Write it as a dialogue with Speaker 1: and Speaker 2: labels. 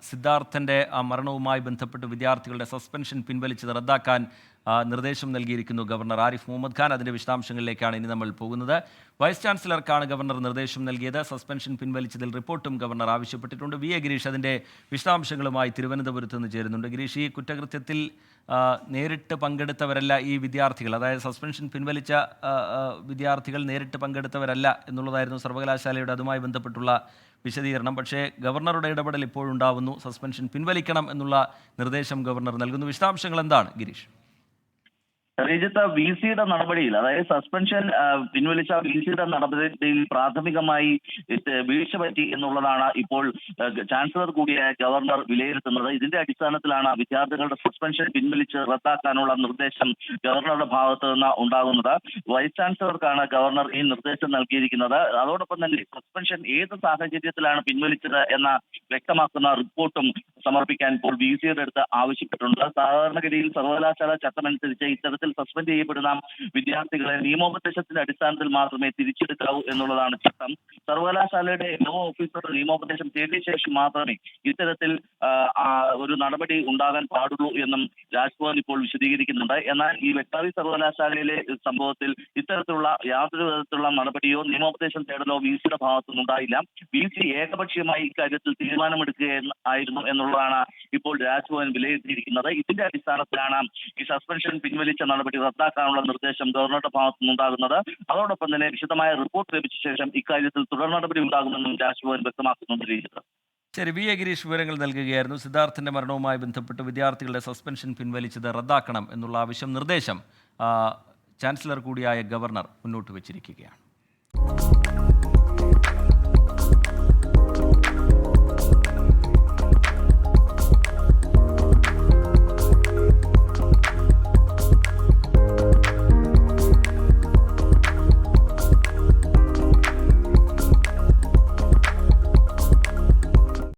Speaker 1: സിദ്ധാർത്ഥൻ്റെ മരണവുമായി ബന്ധപ്പെട്ട് വിദ്യാർത്ഥികളുടെ സസ്പെൻഷൻ പിൻവലിച്ചത് റദ്ദാക്കാൻ നിർദ്ദേശം നൽകിയിരിക്കുന്നു ഗവർണർ ആരിഫ് മുഹമ്മദ് ഖാൻ. അതിൻ്റെ വിശദാംശങ്ങളിലേക്കാണ് ഇനി നമ്മൾ പോകുന്നത്. വൈസ് ചാൻസലർക്കാണ് ഗവർണർ നിർദ്ദേശം നൽകിയത്. സസ്പെൻഷൻ പിൻവലിച്ചതിൽ റിപ്പോർട്ടും ഗവർണർ ആവശ്യപ്പെട്ടിട്ടുണ്ട്. വി എ ഗിരീഷ് അതിൻ്റെ വിശദാംശങ്ങളുമായി തിരുവനന്തപുരത്ത് നിന്ന് ചേരുന്നുണ്ട്. ഗിരീഷ്, ഈ കുറ്റകൃത്യത്തിൽ നേരിട്ട് പങ്കെടുത്തവരല്ല ഈ വിദ്യാർത്ഥികൾ, അതായത് സസ്പെൻഷൻ പിൻവലിച്ച വിദ്യാർത്ഥികൾ നേരിട്ട് പങ്കെടുത്തവരല്ല എന്നുള്ളതായിരുന്നു സർവകലാശാലയുടെ അതുമായി ബന്ധപ്പെട്ടുള്ള വിശദീകരണം. പക്ഷേ ഗവർണറുടെ ഇടപെടൽ ഇപ്പോഴുണ്ടാവുന്നു. സസ്പെൻഷൻ പിൻവലിക്കണം എന്നുള്ള നിർദ്ദേശം ഗവർണർ നൽകുന്നു. വിശദാംശങ്ങൾ എന്താണ് ഗിരീഷ്?
Speaker 2: ശ്രീജിത്ത്, വി സിയുടെ നടപടിയിൽ, അതായത് സസ്പെൻഷൻ പിൻവലിച്ച വി സിയുടെ നടപടിയിൽ പ്രാഥമികമായി വീഴ്ച പറ്റി എന്നുള്ളതാണ് ഇപ്പോൾ ചാൻസലർ കൂടിയായ ഗവർണർ വിലയിരുത്തുന്നത്. ഇതിന്റെ അടിസ്ഥാനത്തിലാണ് വിദ്യാർത്ഥികളുടെ സസ്പെൻഷൻ പിൻവലിച്ച് റദ്ദാക്കാനുള്ള നിർദ്ദേശം ഗവർണറുടെ ഭാഗത്ത് നിന്ന് ഉണ്ടാകുന്നത്. വൈസ് ചാൻസലർക്കാണ് ഗവർണർ ഈ നിർദ്ദേശം നൽകിയിരിക്കുന്നത്. അതോടൊപ്പം തന്നെ സസ്പെൻഷൻ ഏത് സാഹചര്യത്തിലാണ് പിൻവലിച്ചത് എന്ന വ്യക്തമാക്കുന്ന റിപ്പോർട്ടും സമർപ്പിക്കാൻ ഇപ്പോൾ വി സിയുടെ അടുത്ത് ആവശ്യപ്പെട്ടിട്ടുണ്ട്. സാധാരണഗതിയിൽ സർവകലാശാല ചട്ടമനുസരിച്ച് ഇത്തരത്തിൽ സസ്പെൻഡ് ചെയ്യപ്പെടുന്ന വിദ്യാർത്ഥികളെ നിയമോപദേശത്തിന്റെ അടിസ്ഥാനത്തിൽ മാത്രമേ തിരിച്ചെടുക്കാവൂ എന്നുള്ളതാണ് ചട്ടം. സർവകലാശാലയുടെ ലോ ഓഫീസറുടെ നിയമോപദേശം തേടിയ ശേഷം മാത്രമേ ഇത്തരത്തിൽ ഒരു നടപടി ഉണ്ടാകാൻ പാടുള്ളൂ എന്നും രാജ്ഭവൻ ഇപ്പോൾ വിശദീകരിക്കുന്നുണ്ട്. എന്നാൽ ഈ വെറ്ററിനറി സർവകലാശാലയിലെ സംഭവത്തിൽ ഇത്തരത്തിലുള്ള യാതൊരു വിധത്തിലുള്ള നടപടിയോ നിയമോപദേശം തേടലോ വി സിയുടെ ഭാഗത്തുനിന്നുണ്ടായില്ല. വി സി ഏകപക്ഷീയമായി ഇക്കാര്യത്തിൽ തീരുമാനമെടുക്കുകയായിരുന്നു എന്നുള്ളതാണ് ഇപ്പോൾ രാജ്ഭവൻ വിലയിരുത്തിയിരിക്കുന്നത്. ഇതിന്റെ അടിസ്ഥാനത്തിലാണ് ഈ സസ്പെൻഷൻ പിൻവലിച്ച നടപടി റദ്ദാക്കാനുള്ള നിർദ്ദേശം ഗവർണറുടെ ഭാഗത്തുനിന്നുണ്ടാകുന്നത്. അതോടൊപ്പം തന്നെ വിശദമായ റിപ്പോർട്ട് ലഭിച്ച ശേഷം ഇക്കാര്യത്തിൽ തുടർ നടപടി ഉണ്ടാകുമെന്നും രാജ്ഭവൻ വ്യക്തമാക്കുന്നുണ്ട്.
Speaker 1: ശരി, വി എ ഗിരീഷ് വിവരങ്ങൾ നൽകുകയായിരുന്നു. സിദ്ധാർത്ഥിൻ്റെ മരണവുമായി ബന്ധപ്പെട്ട് വിദ്യാർത്ഥികളുടെ സസ്പെൻഷൻ പിൻവലിച്ചത് റദ്ദാക്കണം എന്നുള്ള നിർദ്ദേശം ചാൻസലർ കൂടിയായ ഗവർണർ മുന്നോട്ട് വച്ചിരിക്കുകയാണ്.